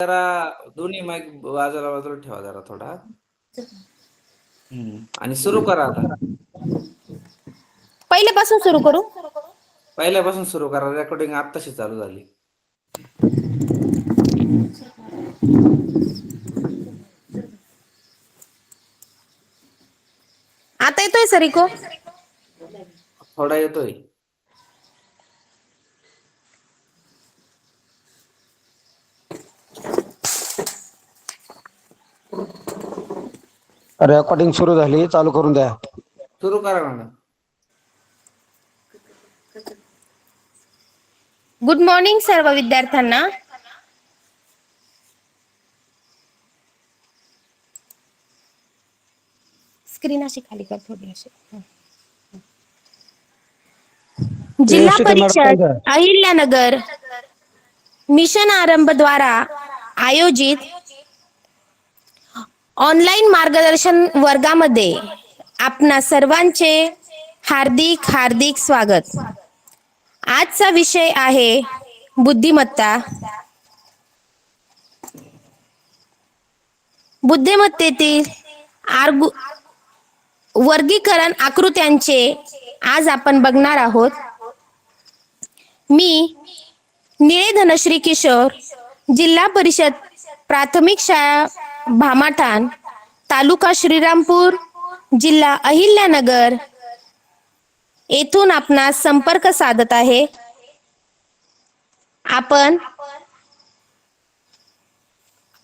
जरा दोन्ही माईक बाजूला ठेवा जरा थोडा. आणि सुरू करा आता. पहिल्यापासून सुरू करू. पहिल्यापासून सुरू करा. रेकॉर्डिंग आत्ताशी चालू झाली. आता येतोय सरिको? थोडा येतोय. रेकॉर्डिंग सुरू झाली, चालू करून द्या. सुरू करा मॅडम. गुड मॉर्निंग सर्व विद्यार्थ्यांना. स्क्रीन अशी खाली कर थोडी अशी. जिल्हा परिषद अहिल्यानगर मिशन आरंभ द्वारा आयोजित ऑनलाईन मार्गदर्शन वर्गामध्ये आपणा सर्वांचे हार्दिक हार्दिक स्वागत. आजचा विषय आहे बुद्धिमत्ता. बुद्धिमत्तेतील वर्गीकरण आकृत्यांचे आज आपण बघणार आहोत. मी निळे धनश्री किशोर, जिल्हा परिषद प्राथमिक शाळा भामाठाण, तालुका श्रीरामपूर, जिल्हा अहिल्यानगर येथून आपणास संपर्क साधत आहे. आपण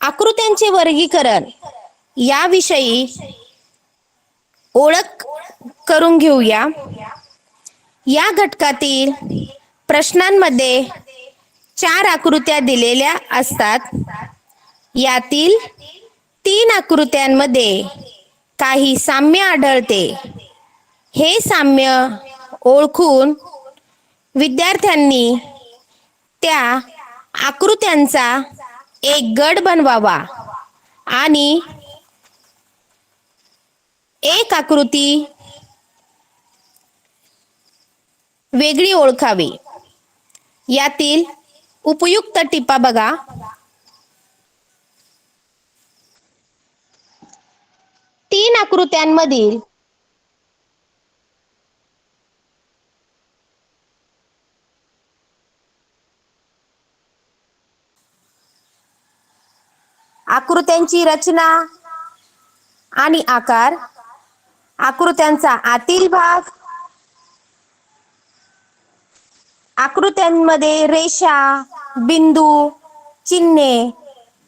आकृत्यांचे वर्गीकरण याविषयी ओळख करून घेऊया. या घटकातील प्रश्नांमध्ये 4 आकृत्या दिलेल्या असतात. यातील 3 आकृत्यांमध्ये काही साम्य आढळते. हे साम्य ओळखून विद्यार्थ्यांनी त्या आकृत्यांचा एक गट बनवावा आणि एक आकृती वेगळी ओळखावी. यातील उपयुक्त टिपा बघा. तीन आकृत्यांमधील आकृत्यांची रचना आणि आकार, आकृत्यांचा आतील भाग, आकृत्यांमध्ये रेषा, बिंदू, चिन्हे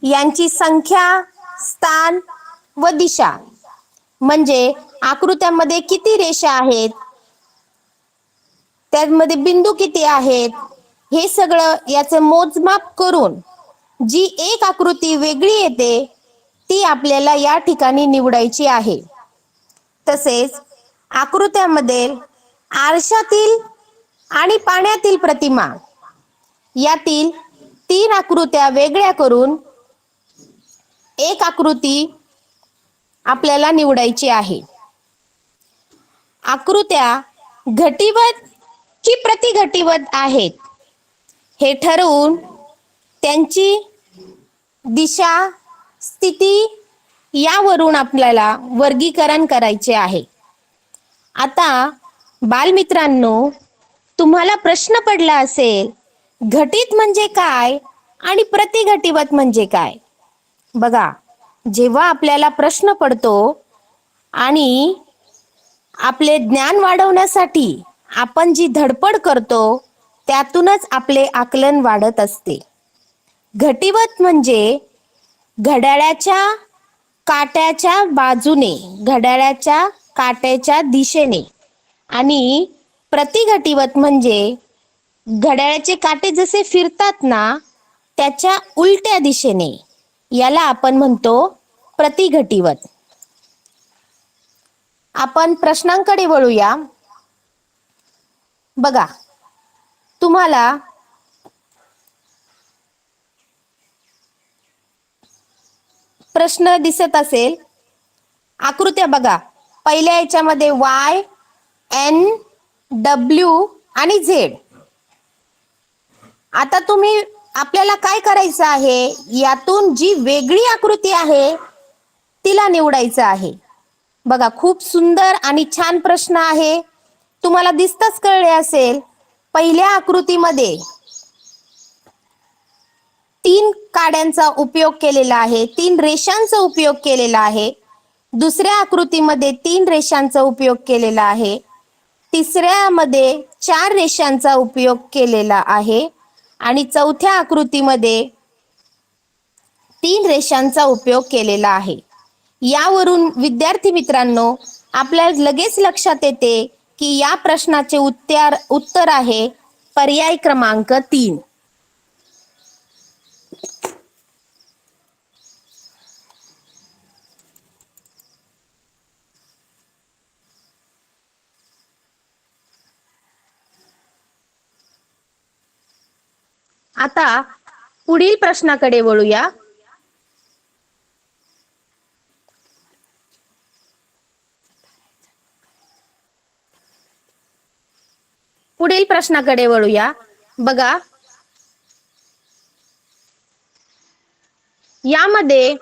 यांची संख्या, स्थान व दिशा, म्हणजे आकृत्यांमध्ये किती रेषा आहेत, त्यामध्ये बिंदू किती आहेत, हे सगळं याचे मोजमाप करून जी एक आकृती वेगळी येते ती आपल्याला या ठिकाणी निवडायची आहे. तसेच आकृत्यामध्ये आरशातील आणि पाण्यातील प्रतिमा यातील 3 आकृत्या वेगळ्या करून एक आकृती आपल्याला निवडायची आहे. आकृत्या घटीवत की प्रतिघटीवत आहेत हे ठरवून त्यांची दिशा, स्थिती यावरून आपल्याला वर्गीकरण करायचे आहे. आता बालमित्रांनो, तुम्हाला प्रश्न पडला असेल घटित म्हणजे काय आणि प्रतिघटीवत म्हणजे काय. बघा, जेव्हा आपल्याला प्रश्न पडतो आणि आपले ज्ञान वाढवण्यासाठी आपण जी धडपड करतो त्यातूनच आपले आकलन वाढत असते. घटीवत म्हणजे घड्याळाच्या काट्याच्या बाजूने, घड्याळाच्या काट्याच्या दिशेने, आणि प्रतिघटीवत म्हणजे घड्याळाचे काटे जसे फिरतात ना त्याच्या उलट्या दिशेने, याला आपण म्हणतो प्रतिघटीवत. आपण प्रश्नांकडे वळूया. बघा, तुम्हाला प्रश्न दिसत असेल, आकृत्या बघा. पहिल्या याच्यामध्ये Y, N, W आणि Z. आता तुम्ही आपल्याला काय करायचं आहे, यातून जी वेगळी आकृती आहे तिला निवडायचं आहे. बघा, खूप सुंदर आणि छान प्रश्न आहे. तुम्हाला दिसताच कळले असेल, पहिल्या आकृतीमध्ये 3 काड्यांचा उपयोग केलेला आहे, 3 रेषांचा उपयोग केलेला आहे. दुसऱ्या आकृतीमध्ये 3 रेषांचा उपयोग केलेला आहे. तिसऱ्यामध्ये 4 रेषांचा उपयोग केलेला आहे आणि चौथ्या आकृतीमध्ये 3 रेषांचा उपयोग केलेला आहे. यावरून विद्यार्थी मित्रांनो, आपल्याला लगेच लक्षात येते की या प्रश्नाचे उत्तर आहे पर्याय क्रमांक 3. आता पुढील प्रश्नाकडे वळूया. पुढील प्रश्नाकडे वळूया. बघा, यामध्ये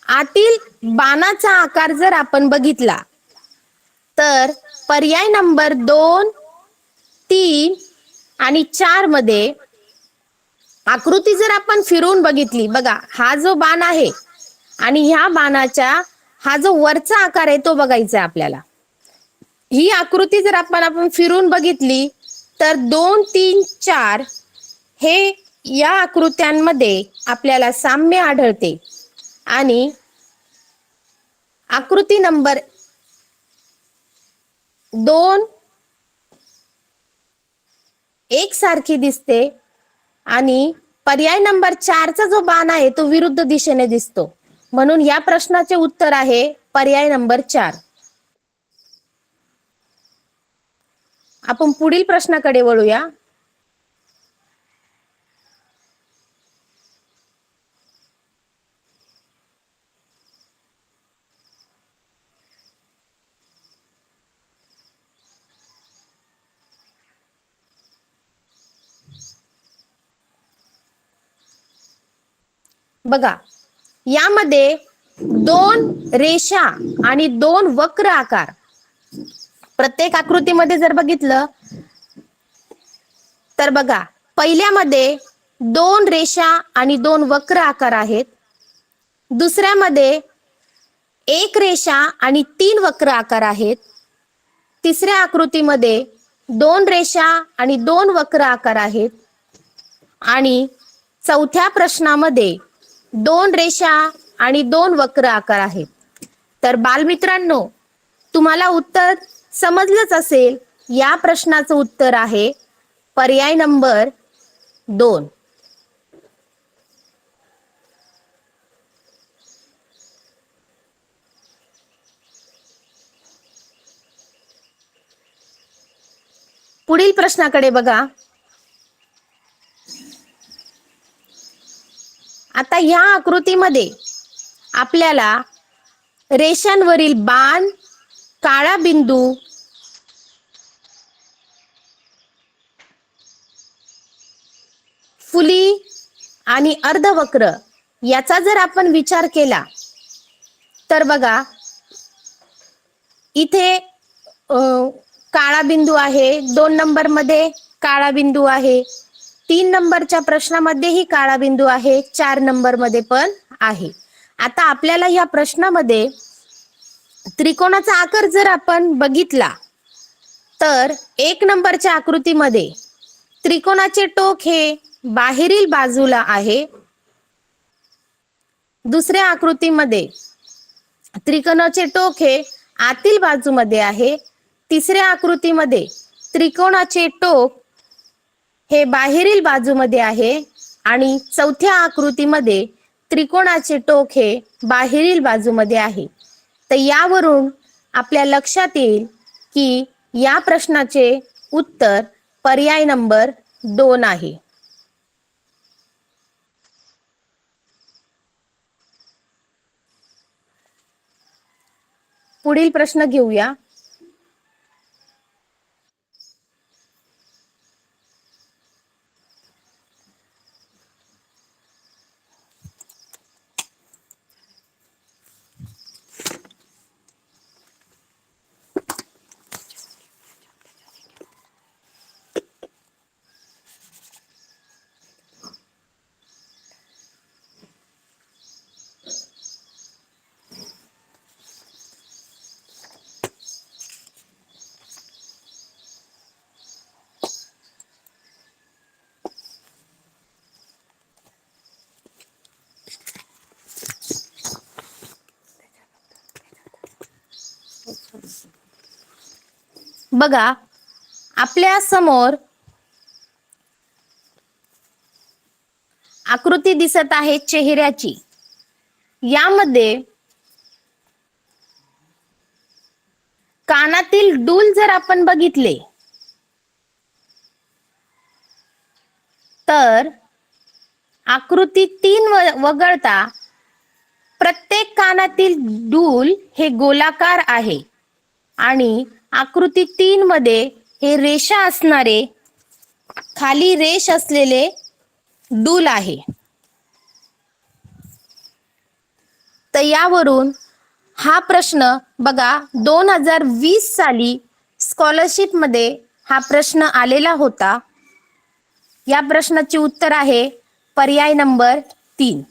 आतील बाणाचा आकार जर आपण बघितला तर पर्याय नंबर 2, 3 आणि 4 मध्ये आकृती जर आपण फिरवून बघितली, बघा हा जो बाण आहे आणि ह्या बाणाचा हा जो वरचा आकार आहे तो बघायचा आपल्याला. ही आकृती जर आपण फिरून बघितली तर 2, 3, 4 हे या आकृत्यांमध्ये आपल्याला साम्य आढळते आणि आकृती नंबर 2 एक सारखी दिसते आणि पर्याय नंबर 4 चा जो बाण आहे तो विरुद्ध दिशेने दिसतो. म्हणून या प्रश्नाचे उत्तर आहे पर्याय नंबर 4. आपण पुढील प्रश्नाकडे वळूया. बघा, यामध्ये 2 रेषा आणि 2 वक्र आकार, प्रत्येक आकृतीमध्ये जर बघितलं तर बघा, पहिल्यामध्ये 2 रेषा आणि 2 वक्र आकार आहेत. दुसऱ्यामध्ये 1 रेषा आणि 3 वक्र आकार आहेत. तिसऱ्या आकृतीमध्ये 2 रेषा आणि 2 वक्र आकार आहेत आणि चौथ्या प्रश्नामध्ये 2 रेषा आणि 2 वक्र आकार आहेत. तर बालमित्रांनो, तुम्हाला उत्तर समजलंच असेल. या प्रश्नाचं उत्तर आहे पर्याय नंबर 2. पुढील प्रश्नाकडे बघा. आता या आकृतीमध्ये आपल्याला रेषांवरील बाण, काळा बिंदू, फुली आणि अर्धवक्र याचा जर आपण विचार केला तर बघा, इथे काळा बिंदू आहे, 2 नंबर मध्ये काळा बिंदू आहे, 3 नंबरच्या प्रश्नामध्येही काळा बिंदू आहे, 4 नंबर मध्ये पण आहे. आता आपल्याला या प्रश्नामध्ये त्रिकोणाचा आकार जर आपण बघितला तर 1 नंबरच्या आकृतीमध्ये त्रिकोणाचे टोक हे बाहेरील बाजूला आहे. दुसऱ्या आकृतीमध्ये त्रिकोणाचे टोक हे आतील बाजूमध्ये आहे. तिसऱ्या आकृतीमध्ये त्रिकोणाचे टोक हे बाहेरील बाजूमध्ये आहे आणि चौथ्या आकृतीमध्ये त्रिकोणाचे टोक हे बाहेरील बाजूमध्ये आहे. तर यावरून आपल्या लक्षात येईल की या प्रश्नाचे उत्तर पर्याय नंबर 2 आहे. पुढील प्रश्न घेऊया. बघा, आपल्या समोर आकृती दिसत आहे चेहऱ्याची. यामध्ये कानातील डूल जर आपण बघितले तर आकृती 3 वगळता प्रत्येक कानातील डूल हे गोलाकार आहे आणि आकृती 3 मध्ये हे रेषा असणारे खाली रेष असलेले डूल आहे. तर यावरून हा प्रश्न बघा 2020 साली स्कॉलरशिप मध्ये हा प्रश्न आलेला होता. या प्रश्नाचे उत्तर आहे पर्याय नंबर 3.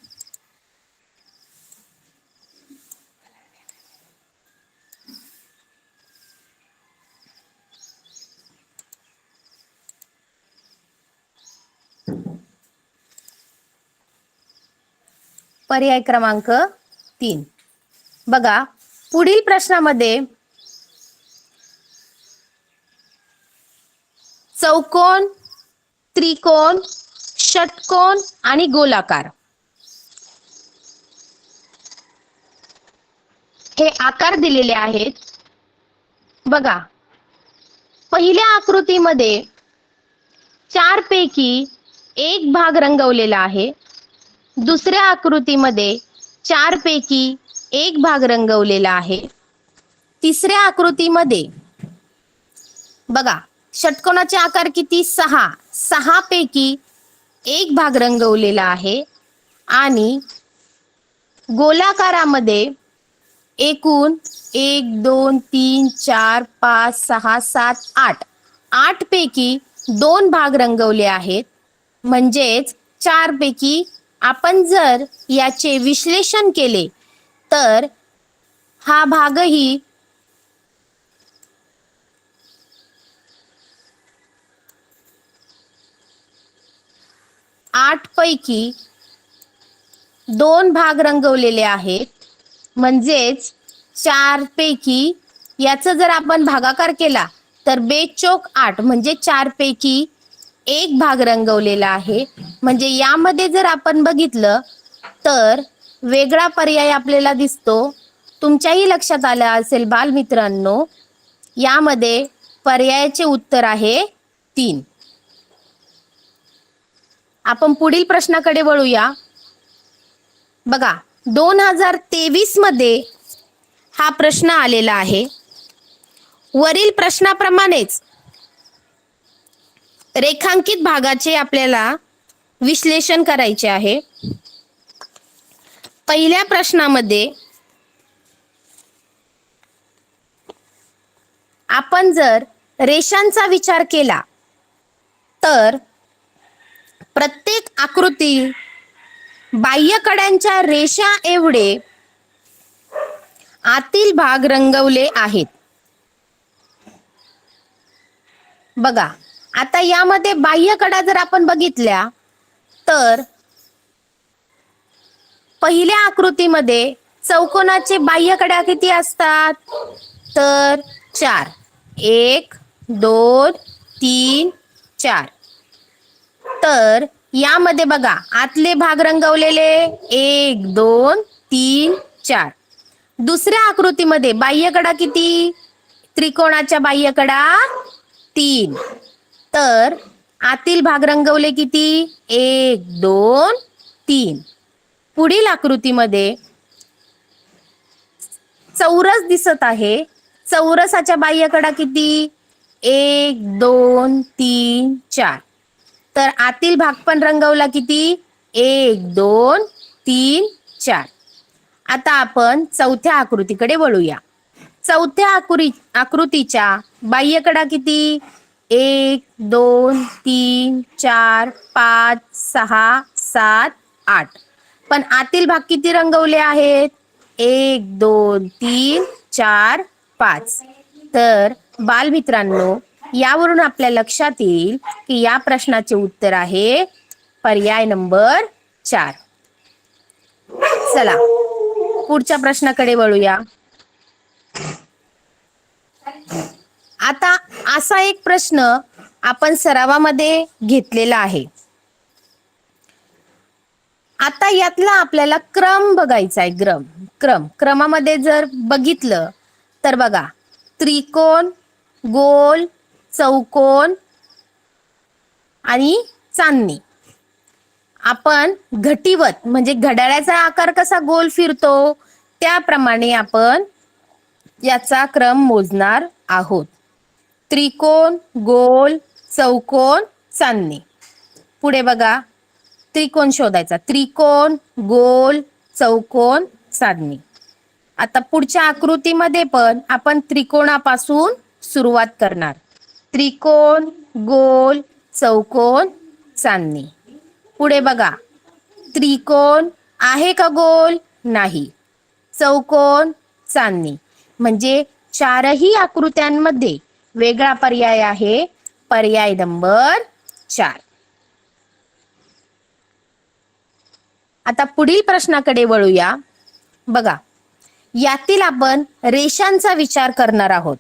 पर्याय क्रमांक 3. बघा, पुढील प्रश्नामध्ये चौकोन, त्रिकोण, षटकोन आणि गोलाकार हे आकार दिलेले आहेत. बघा, पहिल्या आकृतीमध्ये 4 पैकी 1 भाग रंगवलेला आहे. दुसऱ्या आकृतीमध्ये 4 पैकी 1 भाग रंगवलेला आहे. तिसऱ्या आकृतीमध्ये बघा, षटकोनाचे आकार किती? 6 पैकी 1 भाग रंगवलेला आहे आणि गोलाकारामध्ये एकूण 1 2 3 4 5 6 7 8 पैकी 2 भाग रंगवले आहेत. म्हणजेच 4 पैकी आपण जर याचे विश्लेषण केले तर हा भागही आठ पैकी 2 भाग रंगवलेले आहेत. म्हणजेच 4 पैकी याचा जर आपण भागाकार केला तर 2 चौक 8 म्हणजे 4 पैकी 1 भाग रंगवलेला आहे. म्हणजे यामध्ये जर आपण बघितलं तर वेगळा पर्याय आपल्याला दिसतो. तुमच्याही लक्षात आलं असेल बालमित्रांनो, यामध्ये पर्यायाचे उत्तर आहे 3. आपण पुढील प्रश्नाकडे वळूया. बघा, 2023 मध्ये हा प्रश्न आलेला आहे. वरील प्रश्नाप्रमाणेच रेखांकित भागाचे आपल्याला विश्लेषण करायचे आहे. पहिल्या प्रश्नामध्ये आपण जर रेषांचा विचार केला तर प्रत्येक आकृती बाह्यकड्यांच्या रेषा एवढे आतील भाग रंगवले आहेत. बघा, आता यामध्ये बाह्यकडा जर आपण बघितल्या तर पहिल्या आकृतीमध्ये चौकोनाचे बाह्यकडा किती असतात? तर 4. 1 2 3 4. तर यामध्ये बघा, आतले भाग रंगवलेले 1 2 3 4. दुसऱ्या आकृतीमध्ये बाह्यकडा किती? त्रिकोणाच्या बाह्यकडा 3. तर आतील भाग रंगवले किती? 1 2 3. पुढील आकृतीमध्ये चौरस दिसत आहे. चौरसाच्या बाह्यकडा किती? 1 2 3 4. तर आतील भाग पण रंगवला किती? 1 2 3 4. आता आपण चौथ्या आकृतीकडे वळूया. चौथ्या आकृतीच्या बाह्यकडा किती? 1 2 3 4 5 6 7 8. पण आतील भाग किती रंगवले आहेत? 1 2 3 4 5. तर बालमित्रांनो, यावरून आपल्या लक्षात येईल की या प्रश्नाचे उत्तर आहे पर्याय नंबर 4. चला पुढच्या प्रश्नाकडे वळूया. आता असा एक प्रश्न आपण सरावामध्ये घेतलेला आहे. आता यातला आपल्याला क्रम बघायचा आहे. क्रमामध्ये जर बघितलं तर बघा, त्रिकोण, गोल, चौकोन आणि चांदणी. आपण घटीवत म्हणजे घड्याळाचा आकार कसा गोल फिरतो त्याप्रमाणे आपण याचा क्रम मोजणार आहोत. त्रिकोण, गोल, चौकोन, चांदणी. पुढे बघा, त्रिकोण शोधायचा. त्रिकोण, गोल, चौकोन, चांदणी. आता पुढच्या आकृतीमध्ये पण आपण त्रिकोणापासून सुरुवात करणार. त्रिकोण, गोल, चौकोन, चांदणी. पुढे बघा, त्रिकोण आहे का गोल? नाही. चौकोन, चांदणी. म्हणजे चारही आकृत्यांमध्ये वेगळा पर्याय आहे, पर्याय नंबर 4. आता पुढील प्रश्नाकडे वळूया. बघा, यातील आपण रेषांचा विचार करणार आहोत.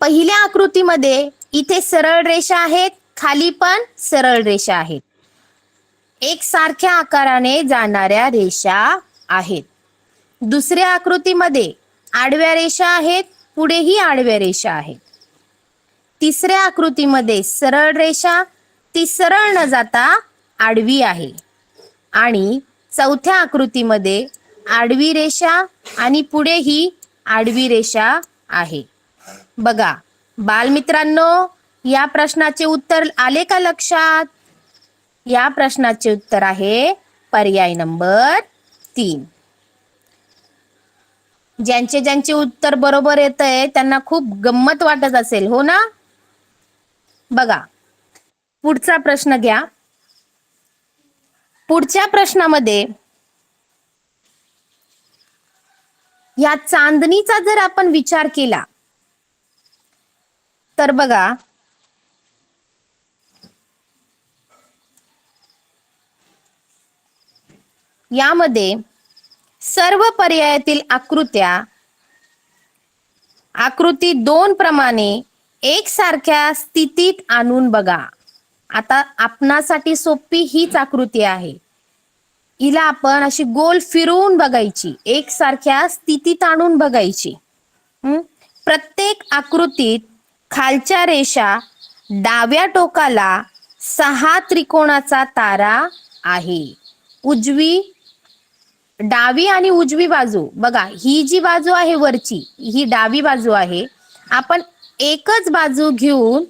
पहिल्या आकृतीमध्ये इथे सरळ रेषा आहेत, खाली पण सरळ रेषा आहेत. एकसारख्या आकाराने जाणाऱ्या रेषा आहेत. दुसऱ्या आकृतीमध्ये आडव्या रेषा आहेत, पुढेही आडव्या रेषा आहेत. तिसऱ्या आकृतीमध्ये सरळ रेषा, ती सरळ न जाता आडवी आहे. आणि चौथ्या आकृतीमध्ये आडवी रेषा आणि पुढेही आडवी रेषा आहे. बघा बालमित्रांनो, या प्रश्नाचे उत्तर आले का लक्षात? या प्रश्नाचे उत्तर आहे पर्याय नंबर 3. ज्यांचे उत्तर बरोबर येतंय त्यांना खूप गंमत वाटत असेल, हो ना? बघा पुढचा प्रश्न घ्या. पुढच्या प्रश्नामध्ये या चांदणीचा जर आपण विचार केला तर बघा, यामध्ये सर्व पर्यायातील आकृती 2 प्रमाणे एकसारख्या स्थितीत आणून बघा. आता आपणासाठी सोपी हीच आकृती आहे. हिला आपण अशी गोल फिरवून बघायची, एकसारख्या स्थितीत आणून बघायची. प्रत्येक आकृतीत खालच्या रेषा डाव्या टोकाला 6 त्रिकोणाचा तारा आहे. डावी आणि उजवी बाजू बघा, ही जी बाजू आहे वरची, ही डावी बाजू आहे. आपण एकच बाजू घेऊन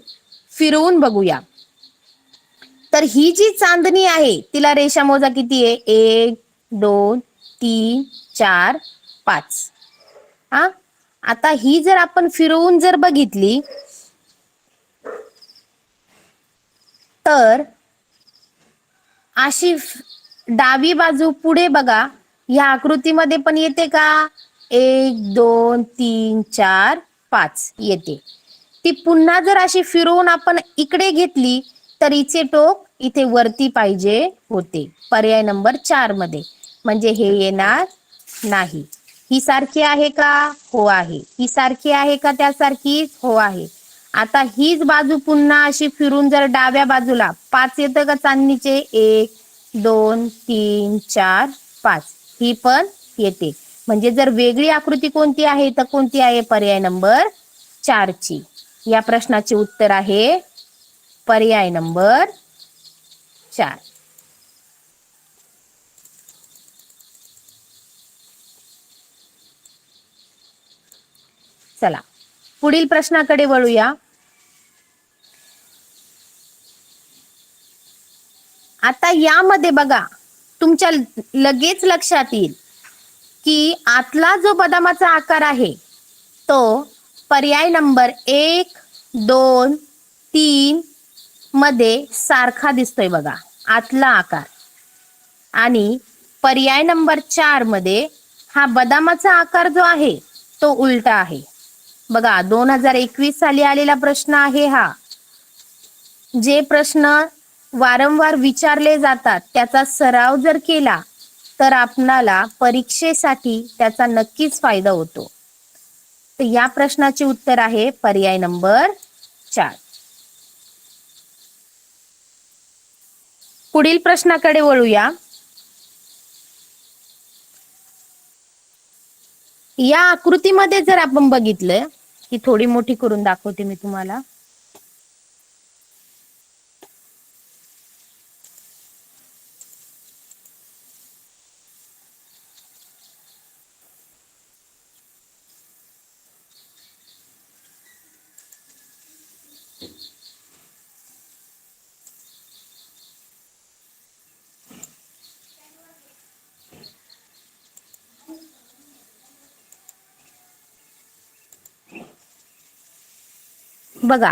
फिरवून बघूया. तर ही जी चांदणी आहे तिला रेषा मोजा किती आहे? 1 2 3 4 5. आता ही जर आपण फिरवून जर बघितली तर अशी डावी बाजू पुढे बघा, या आकृतीमध्ये पण येते का? 1 2 3 4 5 येते. ती पुन्हा जर अशी फिरवून आपण इकडे घेतली तर हिचे टोक इथे वरती पाहिजे होते, पर्याय नंबर 4 मध्ये. म्हणजे हे येणार नाही. ही सारखी आहे का? हो आहे. ही सारखी आहे का त्यासारखीच? हो आहे. आता हीच बाजू पुन्हा अशी फिरून जर डाव्या बाजूला 5 येतं का चांदणीचे? 1 2 3 4 5 ही पण येते. म्हणजे जर वेगळी आकृती कोणती आहे तर कोणती आहे? पर्याय नंबर 4 ची. या प्रश्नाचे उत्तर आहे पर्याय नंबर 4. चला पुढील प्रश्नाकडे वळूया. आता यामध्ये बघा, तुमच्या लगेच लक्षात येईल की आतला जो बदामाचा आकार आहे तो पर्याय नंबर 1 2 3 मध्ये सारखा दिसतोय बघा, आतला आकार. आणि पर्याय नंबर 4 मध्ये हा बदामाचा आकार जो आहे तो उलटा आहे. बघा 2021 साली आलेला प्रश्न आहे हा. जे प्रश्न वारंवार विचारले जातात त्याचा सराव जर केला तर आपणाला परीक्षेसाठी त्याचा नक्कीच फायदा होतो. तर या प्रश्नाचे उत्तर आहे पर्याय नंबर 4. पुढील प्रश्नाकडे वळूया. या आकृतीमध्ये जर आपण बघितलं, ही थोडी मोठी करून दाखवते मी तुम्हाला. बघा,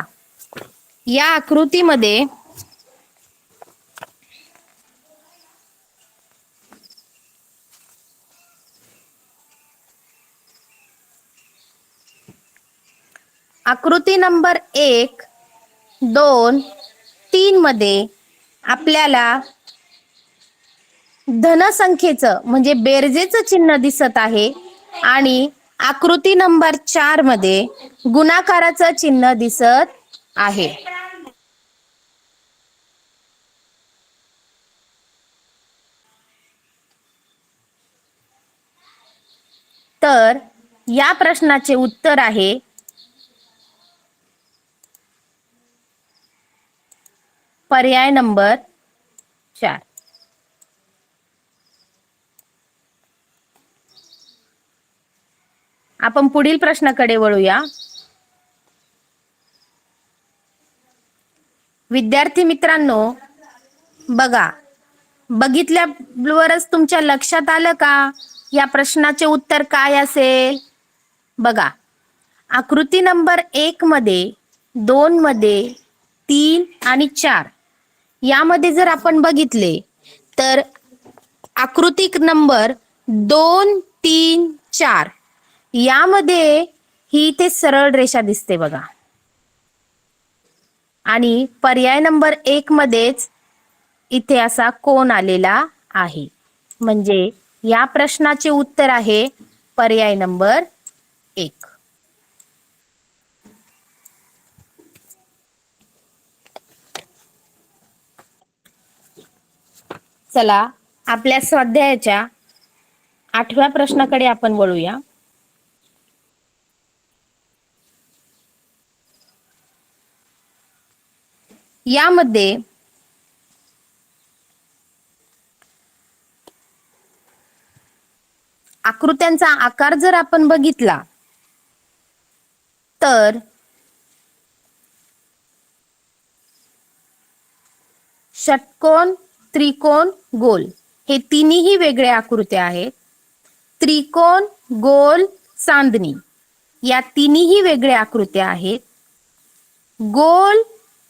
या आकृतीमध्ये आकृती नंबर 1, 2, 3 मध्ये आपल्याला धनसंख्येचं म्हणजे बेरजेचं चिन्ह दिसत आहे आणि आकृती नंबर 4 मध्ये गुणाकाराचं चिन्ह दिसत आहे. तर या प्रश्नाचे उत्तर आहे पर्याय नंबर 4. आपण पुढील प्रश्नाकडे वळूया. विद्यार्थी मित्रांनो, बघा, बघितल्यावरच तुमच्या लक्षात आलं का या प्रश्नाचे उत्तर काय असेल? बघा, आकृती नंबर 1 मध्ये, 2 मध्ये, 3 आणि 4 यामध्ये जर आपण बघितले तर आकृती नंबर 2, 3, 4 यामध्ये ही ते सरळ रेषा दिसते बघा. आणि पर्याय नंबर 1 मध्येच इथे असा कोन आलेला आहे. म्हणजे या प्रश्नाचे उत्तर आहे पर्याय नंबर 1. चला, आपल्या स्वाध्यायाच्या 8व्या प्रश्नाकडे आपण वळूया. यामध्ये आकृत्यांचा आकार जर आपण बघितला तर षटकोन, त्रिकोण, गोल हे तिन्ही वेगळ्या आकृत्या आहेत. त्रिकोण, गोल, चांदणी या तिन्ही वेगळ्या आकृत्या आहेत. गोल,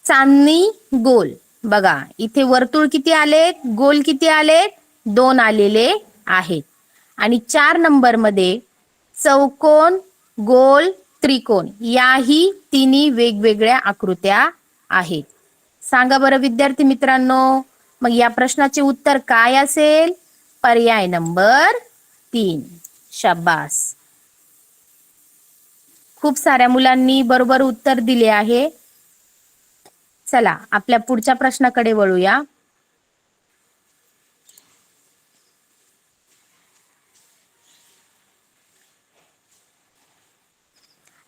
चांदणी, गोल, बघा इथे वर्तुळ किती आलेत, गोल किती आलेत, 2 आलेले आहेत. आणि 4 नंबर मध्ये चौकोन, गोल, त्रिकोण याही तिन्ही वेगवेगळ्या आकृत्या आहेत. सांगा बरं विद्यार्थी मित्रांनो, मग या प्रश्नाचे उत्तर काय असेल? पर्याय नंबर 3. शाबास, खूप साऱ्या मुलांनी बरोबर उत्तर दिले आहे. चला, आपल्या पुढच्या प्रश्नाकडे वळूया.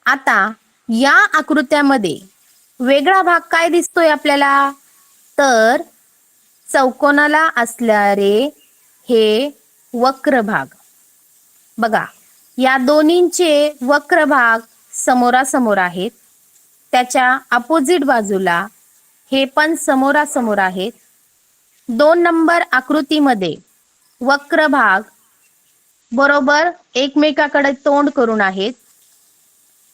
आता या आकृत्यामध्ये वेगळा भाग काय दिसतोय आपल्याला? तर चौकोनाला असणारे हे वक्र भाग. बघा, या दोन्हींचे वक्र भाग समोरासमोर आहेत. त्याच्या अपोजिट बाजूला हे पण समोरासमोर आहेत. 2 नंबर आकृतीमध्ये वक्र भाग बरोबर एकमेकाकडे तोंड करून आहेत.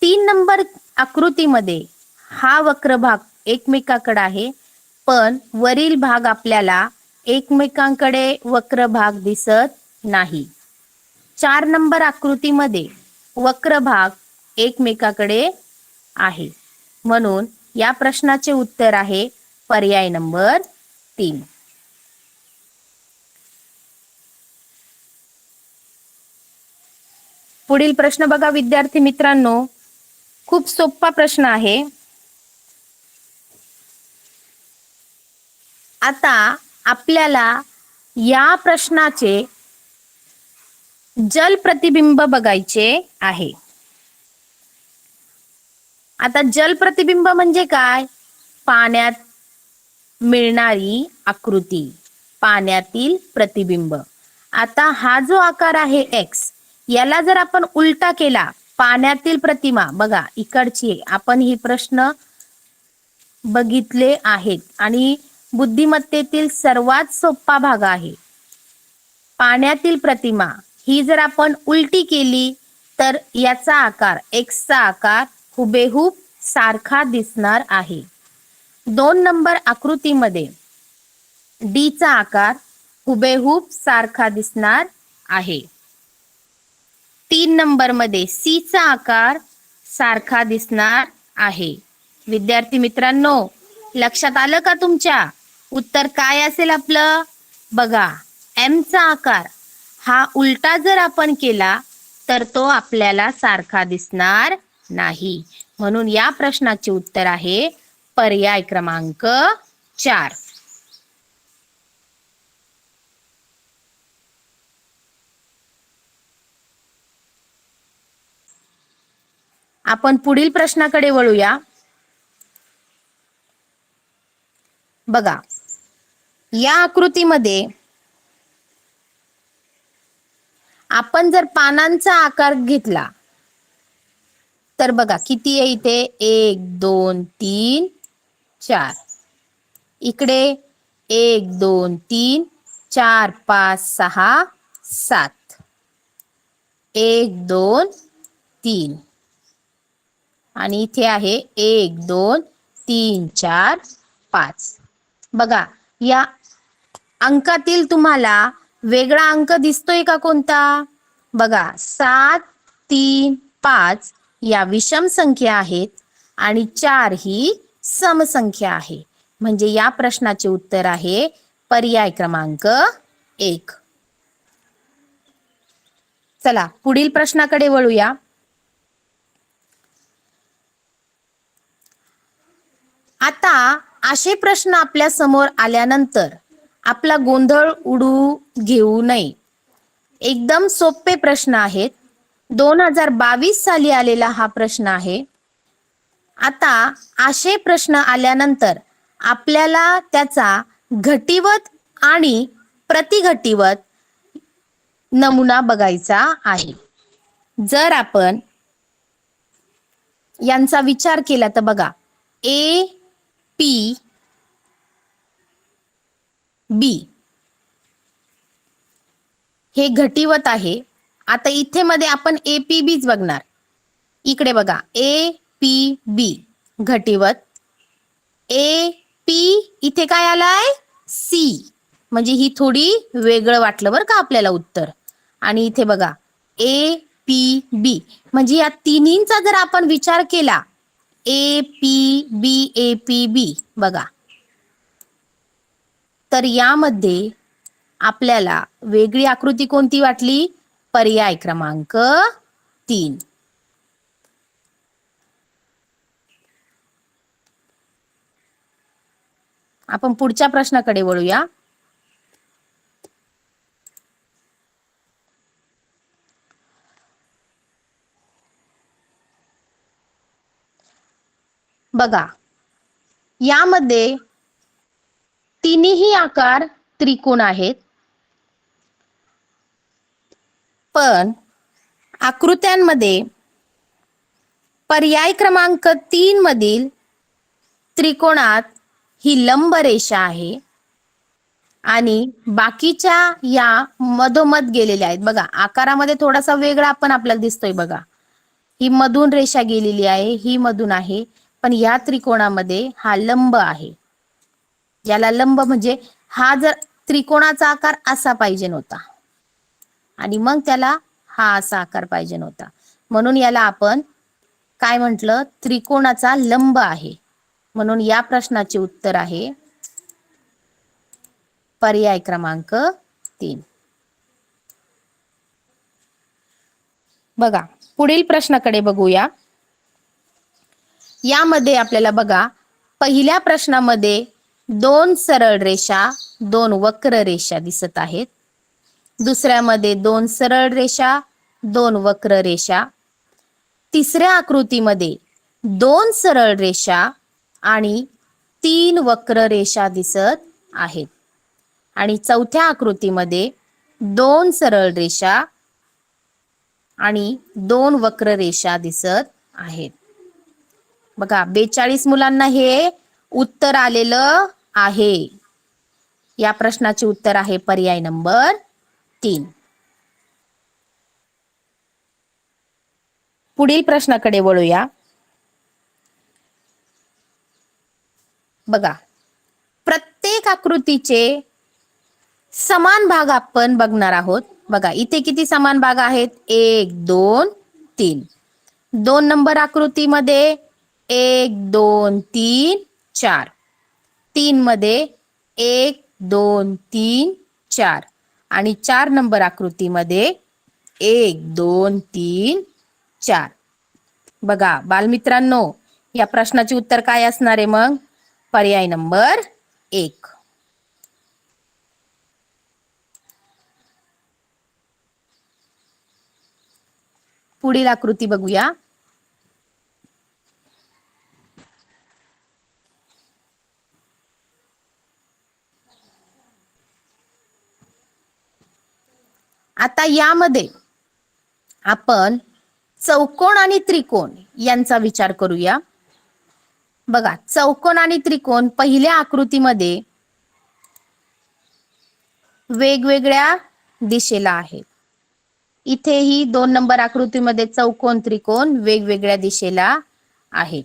3 नंबर आकृतीमध्ये हा वक्र भाग एकमेकाकडे आहे, पण वरील भाग आपल्याला एकमेकांकडे वक्र भाग दिसत नाही. 4 नंबर आकृतीमध्ये वक्र भाग एकमेकाकडे आहे. म्हणून या प्रश्नाचे उत्तर आहे पर्याय नंबर 3. पुढील प्रश्न बघा विद्यार्थी मित्रांनो, खूप सोपा प्रश्न आहे. आता आपल्याला या प्रश्नाचे जल प्रतिबिंब बघायचे आहे. आता जल प्रतिबिंब म्हणजे काय? पाण्यात मिळणारी आकृती, पाण्यातील प्रतिबिंब. आता हा जो आकार आहे एक्स, याला जर आपण उलटा केला, पाण्यातील प्रतिमा बघा इकडची, आपण ही प्रश्न बघितले आहेत आणि बुद्धिमत्तेतील सर्वात सोपा भाग आहे. पाण्यातील प्रतिमा ही जर आपण उलटी केली तर याचा आकार, एक्सचा आकार हुबेहूब सारखा दिसणार आहे. 2 नंबर आकृतीमध्ये डी चा आकार हुबेहूब सारखा दिसणार आहे. 3 नंबर मध्ये सी चा आकार सारखा दिसणार आहे. विद्यार्थी मित्रांनो, लक्षात आलं का तुमच्या? उत्तर काय असेल आपलं? बघा, एम चा आकार हा उलटा जर आपण केला तर तो आपल्याला सारखा दिसणार नाही. म्हणून या प्रश्नाचे उत्तर आहे पर्याय क्रमांक 4. आपण पुढील प्रश्नाकडे वळूया. बघा, या आकृतीमध्ये आपण जर पानांचा आकार घेतला तर बघा किती आहे इथे? 1 2 3 4. इकडे 1 2 3 4 5 6 7. 1 2 3 आणि इथे आहे 1 2 3 4 5. बघा, या अंकातील तुम्हाला वेगळा अंक दिसतोय का कोणता? बघा, 7 3 5 या विषम संख्या आहेत आणि 4 ही समसंख्या आहे. म्हणजे या प्रश्नाचे उत्तर आहे पर्याय क्रमांक 1. चला पुढील प्रश्नाकडे वळूया. आता असे प्रश्न आपल्या समोर आल्यानंतर आपला गोंधळ उडू घेऊ नये. एकदम सोपे प्रश्न आहेत. 2022 साली आलेला हा प्रश्न आहे. आता असे प्रश्न आल्यानंतर आपल्याला त्याचा घटीवत आणि प्रतिघटीवत नमुना बघायचा आहे. जर आपण यांचा विचार केला तर बघा, ए पी बी हे घटीवत आहे. आता इथे मध्ये आपण ए पी बीच बघणार. इकडे बघा, A P B घटीवत, A P इथे काय आलाय? सी. म्हणजे ही थोडी वेगळं वाटलं बरं का आपल्याला उत्तर. आणि इथे बघा ए पी बी, म्हणजे या तिन्हींचा जर आपण विचार केला, ए पी बी बघा, तर यामध्ये आपल्याला वेगळी आकृती कोणती वाटली? पर्याय क्रमांक 3. आपण पुढच्या प्रश्नाकडे वळूया. बघा, यामध्ये तिन्ही आकार त्रिकोण आहेत, पण आकृत्यांमध्ये पर्याय क्रमांक 3 मधील त्रिकोणात ही लंब रेषा आहे आणि बाकीच्या या मधोमध गेलेल्या आहेत. बघा, आकारामध्ये थोडासा वेगळा पण आपल्याला दिसतोय. बघा, ही मधून रेषा गेलेली आहे, ही मधून आहे, पण या त्रिकोणामध्ये हा लंब आहे. याला लंब म्हणजे हा जर त्रिकोणाचा आकार असा पाहिजे नव्हता आणि मग त्याला हा असा आकार पाहिजे नव्हता, म्हणून याला आपण काय म्हटलं? त्रिकोणाचा लंब आहे. म्हणून या प्रश्नाचे उत्तर आहे पर्याय क्रमांक 3. बघा पुढील प्रश्नाकडे बघूया. यामध्ये आपल्याला बघा पहिल्या प्रश्नामध्ये 2 सरळ रेषा 2 वक्र रेषा दिसत आहेत. दुसऱ्यामध्ये 2 सरळ रेषा 2 वक्र रेषा. तिसऱ्या आकृतीमध्ये 2 सरळ रेषा आणि 3 वक्र रेषा दिसत आहेत. आणि चौथ्या आकृतीमध्ये 2 सरळ रेषा आणि 2 वक्र रेषा दिसत आहेत. बघा 42 मुलांना हे उत्तर आलेलं आहे. या प्रश्नाचे उत्तर आहे पर्याय नंबर 3. पुढील प्रश्नाकडे वळूया. बघा प्रत्येक आकृतीचे समान भाग आपण बघणार आहोत. बघा इथे किती समान भाग आहेत? 1 2 3. 2 नंबर आकृतीमध्ये 1 2 3 4. 3 मध्ये 1 2 3 4 आणि 4 नंबर आकृतीमध्ये 1 2 3 4. बघा बालमित्रांनो या प्रश्नाचे उत्तर काय असणार आहे मग? पर्याय नंबर 1. पुढील आकृती बघूया. आता यामध्ये आपण चौकोन आणि त्रिकोण यांचा विचार करूया. बघा चौकोन आणि त्रिकोण पहिल्या आकृतीमध्ये वेगवेगळ्या दिशेला आहेत. इथेही 2 नंबर आकृतीमध्ये चौकोन त्रिकोण वेगवेगळ्या दिशेला आहेत.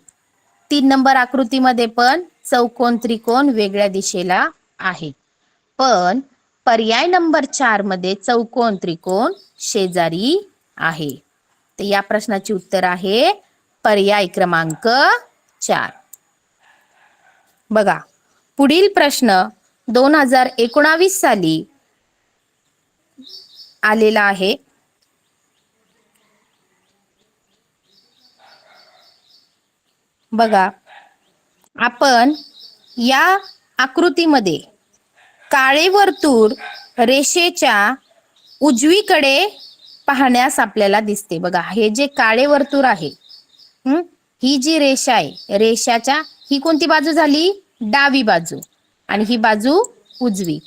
3 नंबर आकृतीमध्ये पण चौकोन त्रिकोण वेगळ्या दिशेला आहेत. पण पर्याय नंबर 4 मध्ये चौकोन त्रिकोण शेजारी आहे. तर या प्रश्नाचे उत्तर आहे पर्याय क्रमांक 4. बघा पुढील प्रश्न 2019 साली आलेला आहे. बघा आपण या आकृतीमध्ये काळे वर्तुळ रेषेच्या उजवीकडे पाहण्यास आपल्याला दिसते. बघा हे जे काळे वर्तुळ आहे, ही जी रेषा आहे, रेषाच्या ही कोणती बाजू झाली? डावी बाजू आणि ही बाजू उजवी.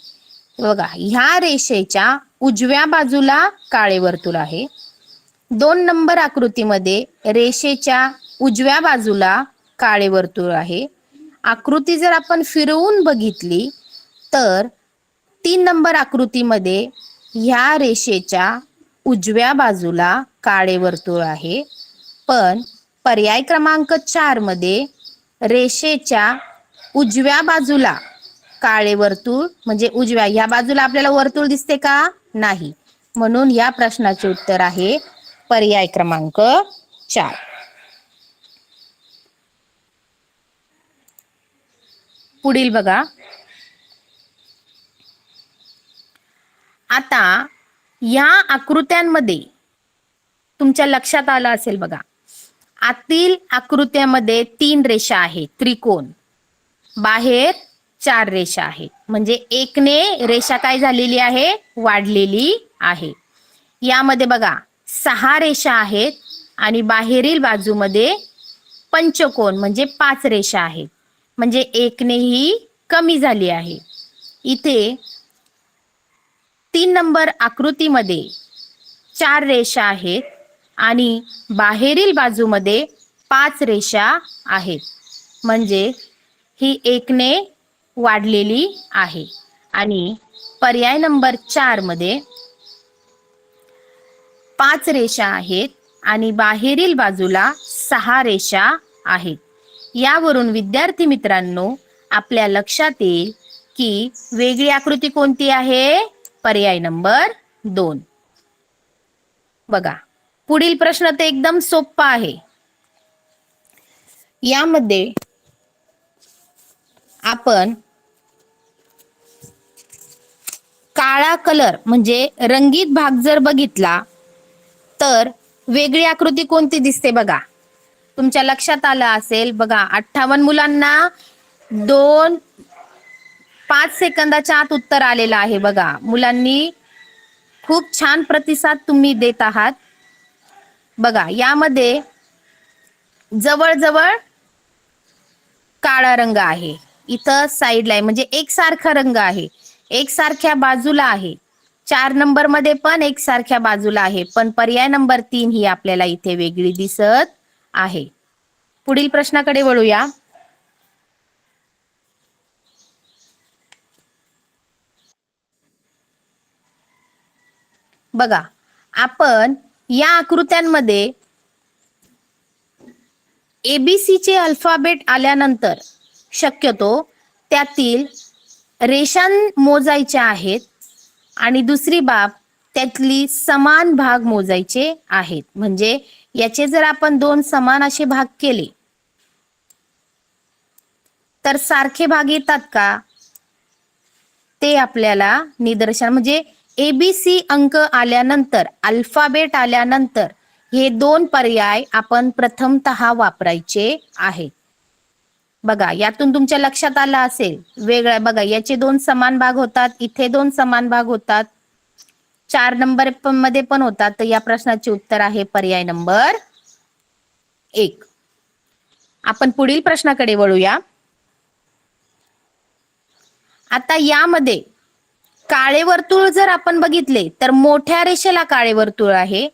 बघा ह्या रेषेच्या उजव्या बाजूला काळे वर्तुळ आहे. 2 नंबर आकृतीमध्ये रेषेच्या उजव्या बाजूला काळे वर्तुळ आहे. आकृती जर आपण फिरवून बघितली तर 3 नंबर आकृतीमध्ये ह्या रेषेच्या उजव्या बाजूला काळे वर्तुळ आहे. पण पर्याय क्रमांक 4 मध्ये रेषेच्या उजव्या बाजूला काळे वर्तुळ म्हणजे उजव्या ह्या बाजूला आपल्याला वर्तुळ दिसते का? नाही. म्हणून या प्रश्नाचे उत्तर आहे पर्याय क्रमांक 4. पुढील बघा. आता या आकृत्यांमध्ये तुमच्या लक्षात आलं असेल बघा, आतील आकृत्यामध्ये 3 रेषा आहेत त्रिकोण, बाहेर 4 रेषा आहेत. म्हणजे 1 ने रेषा काय झालेली आहे? वाढलेली आहे. यामध्ये बघा 6 रेषा आहेत आणि बाहेरील बाजूमध्ये पंचकोन म्हणजे 5 रेषा आहेत. म्हणजे 1 ने ही कमी झाली आहे. इथे 3 नंबर आकृतीमध्ये 4 रेषा आहेत आणि बाहेरील बाजूमध्ये 5 रेषा आहेत. म्हणजे ही 1 ने वाढलेली आहे. आणि पर्याय नंबर 4 मध्ये 5 रेषा आहेत आणि बाहेरील बाजूला 6 रेषा आहेत. यावरून विद्यार्थी मित्रांनो आपल्या लक्षात येईल की वेगळी आकृती कोणती आहे? पर्याय नंबर 2. बघा पुढील प्रश्न तर एकदम सोपा आहे. यामध्ये आपण काळा कलर म्हणजे रंगीत भाग जर बघितला तर वेगळी आकृती कोणती दिसते बघा. तुमच्या लक्षात आलं असेल बघा, 58 मुलांना 5 सेकंदाच्या आत उत्तर आलेलं आहे बघा. मुलांनी खूप छान प्रतिसाद तुम्ही देत आहात. बघा यामध्ये जवळजवळ काळा रंग आहे, इथं साईडला आहे, म्हणजे एकसारखा रंग आहे, एकसारख्या बाजूला आहे. 4 नंबर मध्ये पण एकसारख्या बाजूला आहे, पण पर्याय नंबर 3 ही आपल्याला इथे वेगळी दिसत आहे. पुढील प्रश्नाकडे वळूया. बघा आपण या आकृत्यांमध्ये एबीसी चे अल्फाबेट आल्यानंतर शक्यतो त्यातील रेषा मोजायच्या आहेत आणि दुसरी बाब त्यातली समान भाग मोजायचे आहेत. म्हणजे याचे जर आपण 2 समान असे भाग केले तर सारखे भाग येतात का ते आपल्याला निदर्शन, म्हणजे एबीसी अंक आल्यानंतर, अल्फाबेट आल्यानंतर हे 2 पर्याय आपण प्रथमतः वापरायचे आहेत. बघा यातून तुमच्या लक्षात आलं असेल वेगळं. बघा याचे 2 समान भाग होतात, इथे 2 समान भाग होतात, 4 नंबर मध्ये पण होतात. तर या प्रश्नाचे उत्तर आहे पर्याय नंबर 1. आपण पुढील प्रश्नाकडे वळूया. आता यामध्ये काळे वर्तुळ जर आपण बघितले तर मोठ्या रेषेला काळे वर्तुळ आहे,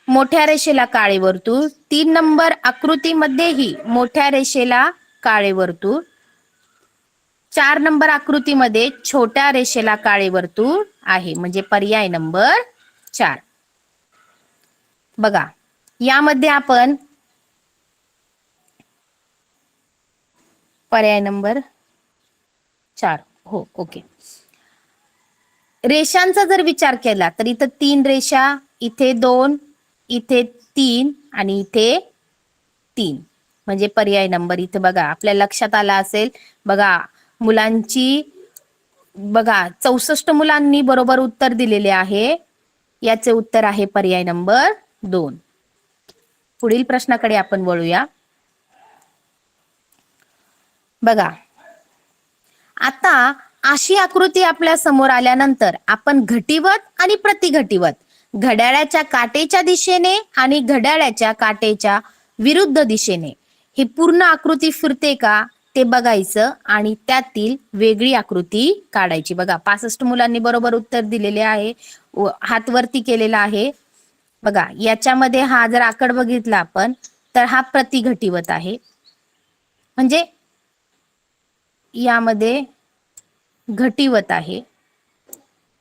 मोठ्या रेषेला काळे वर्तुळ. 3 नंबर आकृतीमध्येही मोठ्या रेषेला काळे वर्तुळ. 4 नंबर आकृतीमध्ये छोट्या रेषेला काळे वर्तुळ आहे, म्हणजे पर्याय नंबर 4. बघा यामध्ये आपण पर्याय नंबर 4, हो ओके. रेषांचा जर विचार केला तर इथं 3 रेषा, इथे 2, इथे 3 आणि इथे 3, म्हणजे पर्याय नंबर इथे बघा आपल्या लक्षात आला असेल. बघा मुलांची, बघा 64 मुलांनी बरोबर उत्तर दिलेले आहे. याचे उत्तर आहे पर्याय नंबर 2. पुढील प्रश्नाकडे आपण वळूया. बघा आता अशी आकृती आपल्या समोर आल्यानंतर आपण घटीवत आणि प्रतिघटीवत, घड्याळाच्या काटेच्या दिशेने आणि घड्याळाच्या काटेच्या विरुद्ध दिशेने ही पूर्ण आकृती फिरते का ते बघायचं आणि त्यातील वेगळी आकृती काढायची. बघा 65 मुलांनी बरोबर उत्तर दिलेले आहे, हात वरती केलेला आहे. बघा याच्यामध्ये हा जर आकड बघितला आपण तर हा प्रतिघटीवत आहे, म्हणजे यामध्ये घटीवत आहे,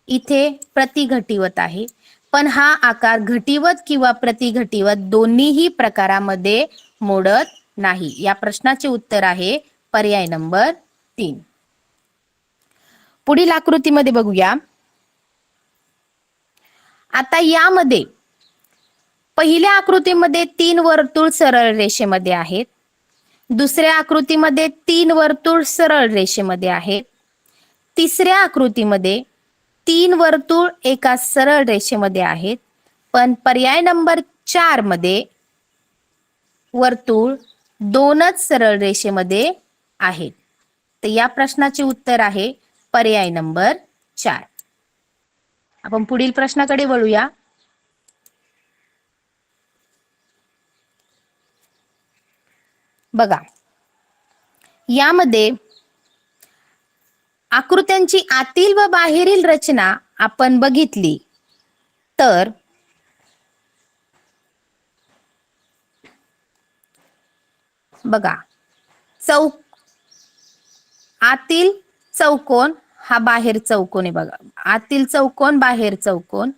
इथे प्रतिघटीवत आहे. पण हा आकार घटीवत किंवा प्रतिघटीवत दोन्हीही प्रकारामध्ये मोडत नाही. या प्रश्नाचे उत्तर आहे पर्याय नंबर 3. पुढील आकृतीमध्ये बघूया. आता यामध्ये पहिल्या आकृतीमध्ये 3 वर्तुळ सरळ रेषेमध्ये आहेत, दुसऱ्या आकृतीमध्ये 3 वर्तुळ सरळ रेषेमध्ये आहेत, तिसऱ्या आकृतीमध्ये 3 वर्तुळ एका सरळ रेषेमध्ये आहेत, पण पर्याय नंबर 4 मध्ये वर्तुळ 2च सरळ रेषेमध्ये आहेत. तर या प्रश्नाचे उत्तर आहे पर्याय नंबर 4. आपण पुढील प्रश्नाकडे वळूया. बघा यामध्ये आकृत्यांची आतील व बाहेरील रचना आपण बघितली तर बघा आतील चौकोन हा बाहेर चौकोन आहे. बघा आतील चौकोन बाहेर चौकोन,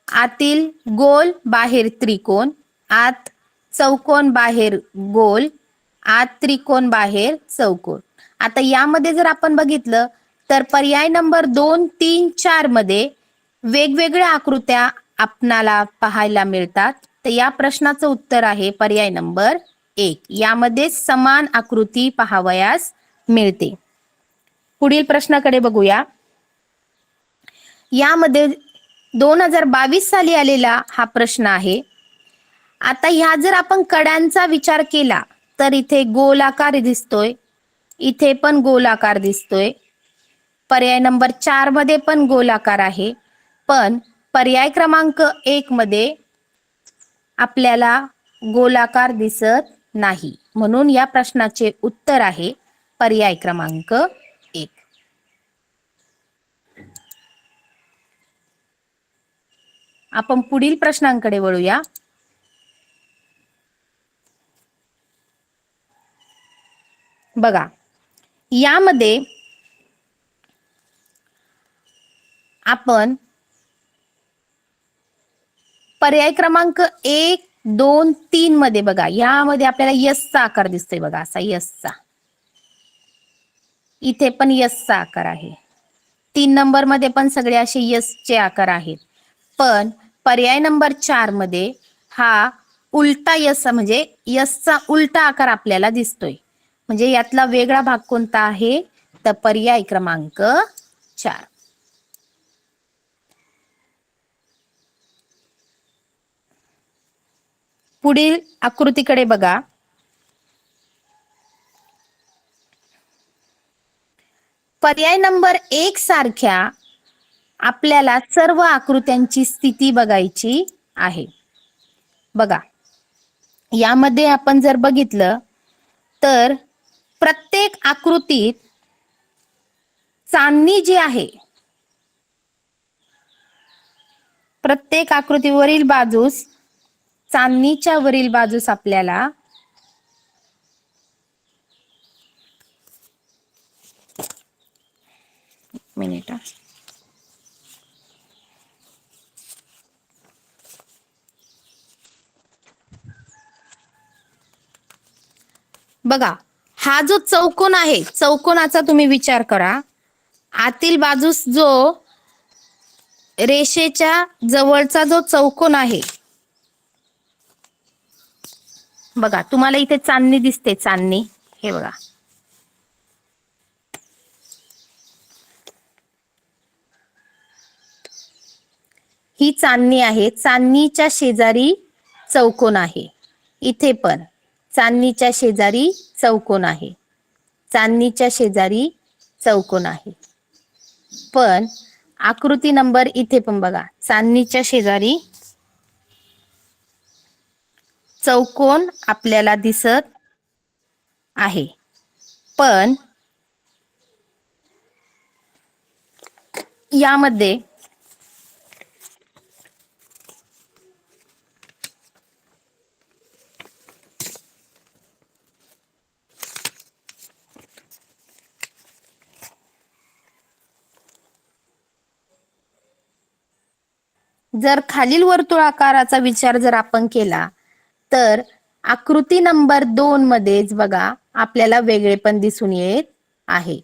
आतील गोल बाहेर त्रिकोण, आत चौकोन बाहेर गोल, आत त्रिकोण बाहेर चौकोन. आता यामध्ये जर आपण बघितलं तर पर्याय नंबर 2, 3, 4 मध्ये वेगवेगळ्या आकृत्या आपणाला पाहायला मिळतात. तर या प्रश्नाचं उत्तर आहे पर्याय नंबर 1. यामध्ये समान आकृती पाहावयास मिळते. पुढील प्रश्नाकडे बघूया. यामध्ये 2022 साली आलेला हा प्रश्न आहे. आता ह्या जर आपण कड्यांचा विचार केला तर इथे गोलाकार दिसतोय, इथे पण गोलाकार दिसतोय. पर्याय नंबर 4 मध्ये पण गोलाकार आहे, पण पर्याय क्रमांक 1 मध्ये आपल्याला गोलाकार दिसत नाही. म्हणून या प्रश्नाचे उत्तर आहे पर्याय क्रमांक 1. आपण पुढील प्रश्नांकडे वळूया. बघा, यामध्ये आपण पर्याय क्रमांक 1, 2, 3 मध्ये बघा, यामध्ये आपल्याला यसचा आकार दिसतोय बघा, असा यसचा. इथे पण यसचा आकार आहे. 3 नंबर मध्ये पण सगळे असे यसचे आकार आहेत. पण पर्याय नंबर 4 मध्ये हा उलटा यस म्हणजे यसचा उलटा आकार आपल्याला दिसतोय. म्हणजे यातला वेगळा भाग कोणता आहे तर पर्याय क्रमांक 4. पुढील आकृतीकडे बघा. पर्याय नंबर 1 सारख्या आपल्याला सर्व आकृत्यांची स्थिती बघायची आहे. बघा, यामध्ये आपण जर बघितलं तर प्रत्येक आकृतीत चांदणी जी आहे, प्रत्येक आकृतीवरील बाजूस चांदणीच्या वरील बाजूस आपल्याला मिनिट बघा, हा जो चौकोन आहे, चौकोनाचा तुम्ही विचार करा. आतील बाजूस जो रेषेच्या जवळचा जो चौकोन आहे, बघा तुम्हाला इथे चांदणी दिसते, चांदणी हे बघा. ही चांदणी आहे, चांदणीच्या शेजारी चौकोन आहे. इथे पण चांदणीच्या शेजारी चौकोन आहे, चांदणीच्या शेजारी चौकोन आहे. पण आकृती नंबर इथे पण बघा, चांदणीच्या शेजारी चौकोन आपल्याला दिसत आहे. पण यामध्ये जर खालील वर्तुळाकाराचा विचार जर आपण केला तर आकृती नंबर 2 मध्येच बघा आपल्याला वेगळेपण दिसून येत आहे.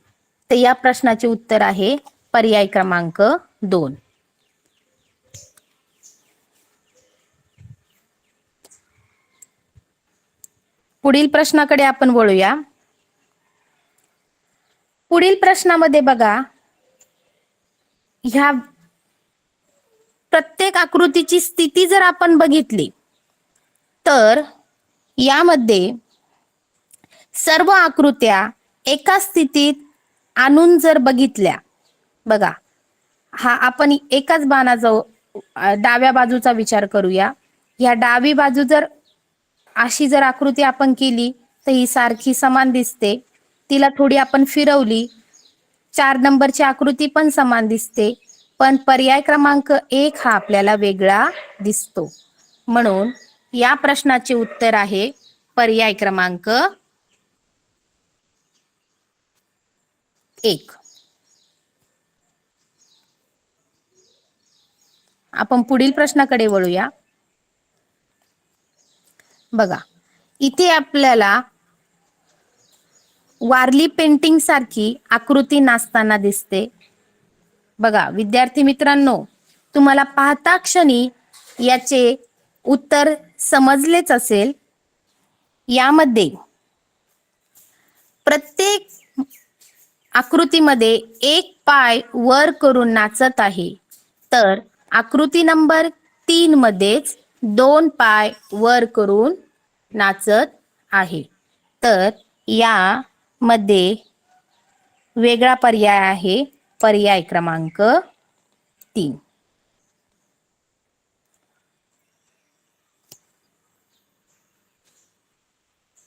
तर या प्रश्नाचे उत्तर आहे पर्याय क्रमांक 2. पुढील प्रश्नाकडे आपण वळूया. पुढील प्रश्नामध्ये बघा, ह्या प्रत्येक आकृतीची स्थिती जर आपण बघितली तर यामध्ये सर्व आकृत्या एका स्थितीत आणून जर बघितल्या, बघा हा आपण एकाच बाणाचा डाव्या बाजूचा विचार करूया. ह्या डावी बाजू जर अशी जर आकृती आपण केली तर ही सारखी समान दिसते. तिला थोडी आपण फिरवली, 4 नंबरची आकृती पण समान दिसते. पण पर्याय क्रमांक 1 हा आपल्याला वेगळा दिसतो. म्हणून या प्रश्नाचे उत्तर आहे पर्याय क्रमांक 1. आपण पुढील प्रश्नाकडे वळूया. बघा, इथे आपल्याला वारली पेंटिंग सारखी आकृती नाचताना दिसते. बघा विद्यार्थी मित्रांनो, तुम्हाला पाहता क्षणी याचे उत्तर समजलेच असेल. यामध्ये प्रत्येक आकृतीमध्ये एक पाय वर करून नाचत आहे, तर आकृती नंबर 3 मध्येच 2 पाय वर करून नाचत आहे. तर या मध्ये वेगळा पर्याय आहे, पर्याय क्रमांक 3.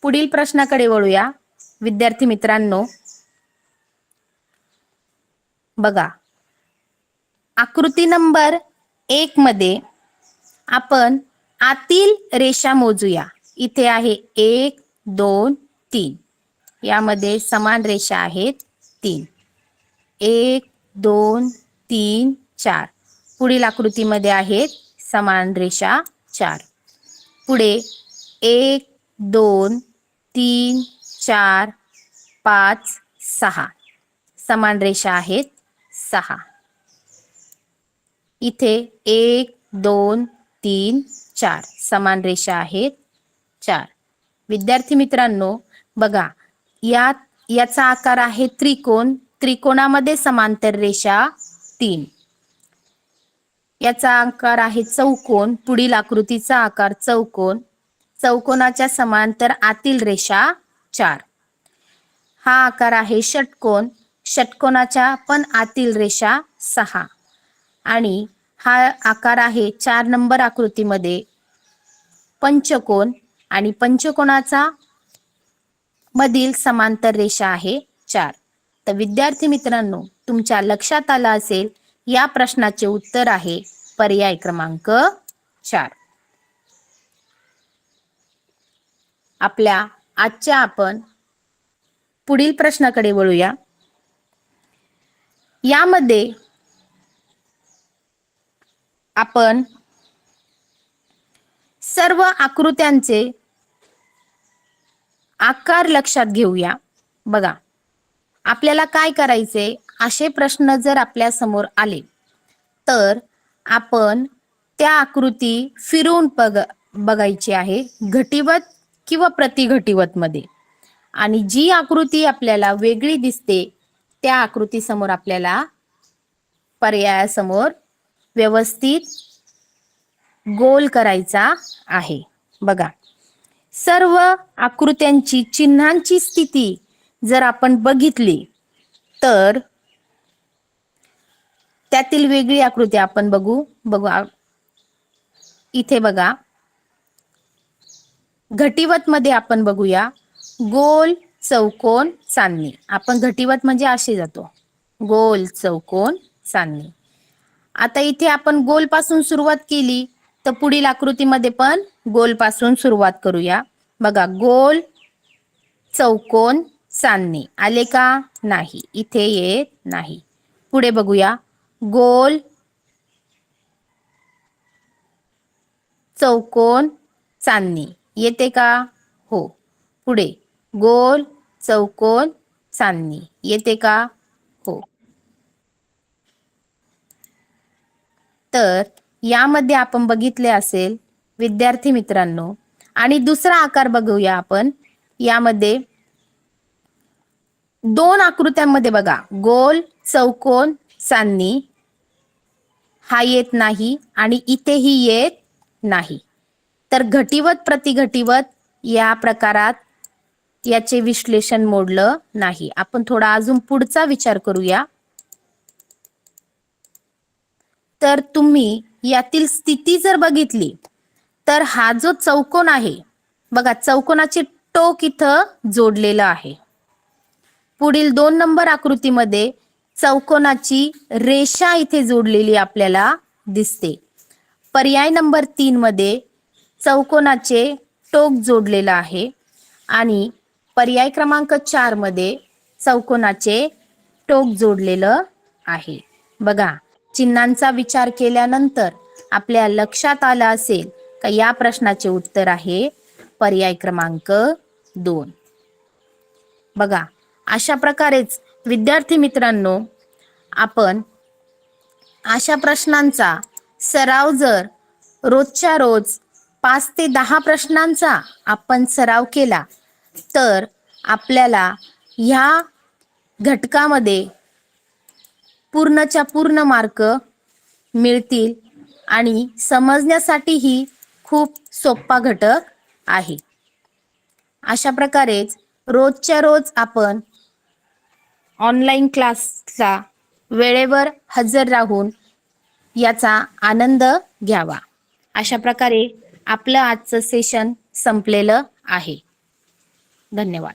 पुढील प्रश्नाकडे वळूया विद्यार्थी मित्रांनो. बघा, आकृती नंबर 1 मध्ये आपण आतील रेषा मोजूया. इथे आहे 1 2 3. यामध्ये समान रेषा आहेत 3. 1 2 3 4. पुढील आकृतीमध्ये आहेत समान रेषा 4. पुढे 1 2 3 4 5 6. समान रेषा आहेत 6. इथे 1 2 3 4 समान रेषा आहेत 4. विद्यार्थी मित्रांनो बघा, याचा आकार आहे त्रिकोण. त्रिकोणामध्ये समांतर रेषा 3. याचा आकार आहे चौकोन. पुढील आकृतीचा आकार चौकोन. चौकोनाच्या समांतर आतील रेषा 4. हा आकार आहे षटकोन. षटकोनाच्या पण आतील रेषा 6. आणि हा आकार आहे 4 नंबर आकृतीमध्ये पंचकोन. आणि पंचकोनाचा मधील समांतर रेषा आहे 4. तर विद्यार्थी मित्रांनो तुमच्या लक्षात आलं असेल, या प्रश्नाचे उत्तर आहे पर्याय क्रमांक 4. आपल्या आजच्या आपण पुढील प्रश्नाकडे वळूया. यामध्ये आपण सर्व आकृत्यांचे आकार लक्षात घेऊया. बघा, आपल्याला काय करायचे, असे प्रश्न जर आपल्या समोर आले तर आपण त्या आकृती फिरवून बघायची आहे, घटीवत किंवा प्रतिघटीवत मध्ये. आणि जी आकृती आपल्याला वेगळी दिसते त्या आकृती समोर आपल्याला पर्यायासमोर व्यवस्थित गोल करायचा आहे. बघा, सर्व आकृत्यांची चिन्हांची स्थिती जर आपण बघितली तर त्यातील वेगळी आकृती आपण बघू. इथे बघा, घटीवत मध्ये आपण बघूया गोल चौकोन चांदणी. आपण घटीवत म्हणजे असे जातो, गोल चौकोन चांदणी. आता इथे आपण गोल पासून सुरुवात केली तर पुढील आकृतीमध्ये पण गोल पासून सुरुवात करूया. बघा, गोल चौकोन चांदणी आले का? नाही, इथे येत नाही. पुढे बघूया, गोल चौकोन चांदणी येते का? हो. पुढे गोल चौकोन चांदणी येते का? हो. तर यामध्ये आपण बघितले असेल विद्यार्थी मित्रांनो. आणि दुसरा आकार बघूया आपण. यामध्ये 2 आकृत्यांमध्ये बघा, गोल चौकोन चांदणी हा येत नाही आणि इथेही येत नाही. तर घटीवत प्रतिघटीवत या प्रकारात याचे विश्लेषण मोडलं नाही. आपण थोडा अजून पुढचा विचार करूया. तर तुम्ही यातील स्थिती जर बघितली तर हा जो चौकोन आहे बघा, चौकोनाचे टोक इथं जोडलेलं आहे. पुढील 2 नंबर आकृतीमध्ये चौकोनाची रेषा इथे जोडलेली आपल्याला दिसते. पर्याय नंबर 3 मध्ये चौकोनाचे टोक जोडलेलं आहे. आणि पर्याय क्रमांक 4 मध्ये चौकोनाचे टोक जोडलेलं आहे. बघा, चिन्हांचा विचार केल्यानंतर आपल्या लक्षात आलं असेल का या प्रश्नाचे उत्तर आहे पर्याय क्रमांक 2. बघा, अशा प्रकारेच विद्यार्थी मित्रांनो आपण अशा प्रश्नांचा सराव जर रोजच्या रोज 5 ते 10 प्रश्नांचा आपण सराव केला तर आपल्याला ह्या घटकामध्ये पूर्णच्या पूर्ण मार्क मिळतील आणि समजण्यासाठीही खूप सोपा घटक आहे. अशा प्रकारेच रोजच्या रोज आपण ऑनलाईन क्लासला वेळेवर हजर राहून याचा आनंद घ्यावा. अशा प्रकारे आपलं आजचं सेशन संपलेलं आहे. धन्यवाद.